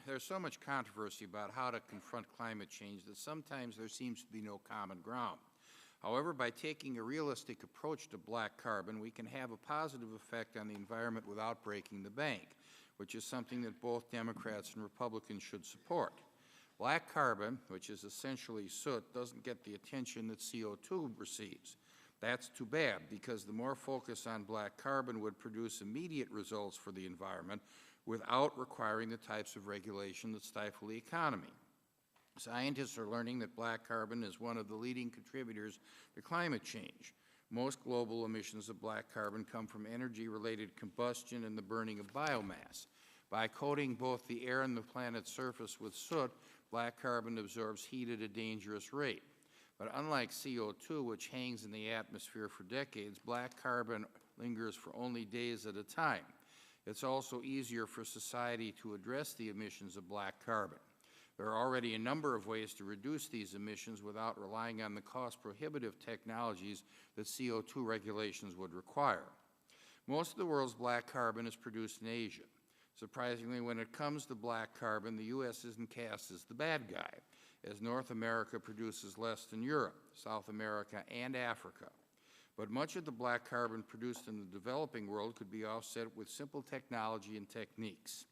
there's so much controversy about how to confront climate change that sometimes there seems to be no common ground. However, by taking a realistic approach to black carbon, we can have a positive effect on the environment without breaking the bank, which is something that both Democrats and Republicans should support. Black carbon, which is essentially soot, doesn't get the attention that CO2 receives. That's too bad, because the more focus on black carbon would produce immediate results for the environment without requiring the types of regulation that stifle the economy. Scientists are learning that black carbon is one of the leading contributors to climate change. Most global emissions of black carbon come from energy-related combustion and the burning of biomass. By coating both the air and the planet's surface with soot, black carbon absorbs heat at a dangerous rate. But unlike CO2, which hangs in the atmosphere for decades, black carbon lingers for only days at a time. It's also easier for society to address the emissions of black carbon. There are already a number of ways to reduce these emissions without relying on the cost-prohibitive technologies that CO2 regulations would require. Most of the world's black carbon is produced in Asia. Surprisingly, when it comes to black carbon, the U.S. isn't cast as the bad guy, as North America produces less than Europe, South America, and Africa. But much of the black carbon produced in the developing world could be offset with simple technology and techniques.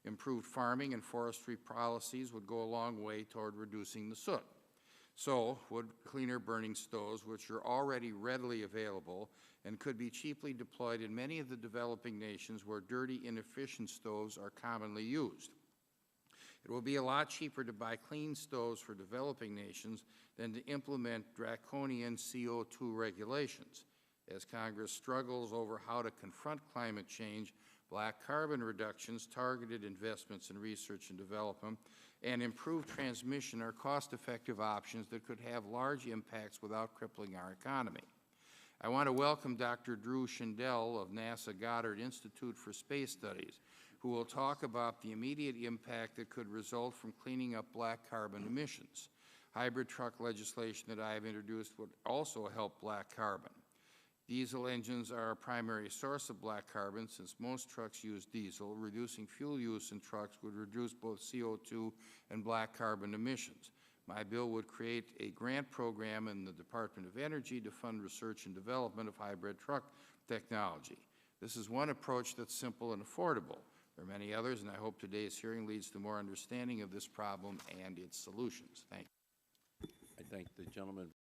Improved farming and forestry policies would go a long way toward reducing the soot. So would cleaner burning stoves, which are already readily available and could be cheaply deployed in many of the developing nations where dirty, inefficient stoves are commonly used. It will be a lot cheaper to buy clean stoves for developing nations than to implement draconian CO2 regulations. As Congress struggles over how to confront climate change, black carbon reductions, targeted investments in research and development, and improved transmission are cost-effective options that could have large impacts without crippling our economy. I want to welcome Dr. Drew Shindell of NASA Goddard Institute for Space Studies, who will talk about the immediate impact that could result from cleaning up black carbon emissions. Hybrid truck legislation that I have introduced would also help black carbon. Diesel engines are a primary source of black carbon since most trucks use diesel. Reducing fuel use in trucks would reduce both CO2 and black carbon emissions. My bill would create a grant program in the Department of Energy to fund research and development of hybrid truck technology. This is one approach that's simple and affordable. There are many others, and I hope today's hearing leads to more understanding of this problem and its solutions. Thank you. I thank the gentleman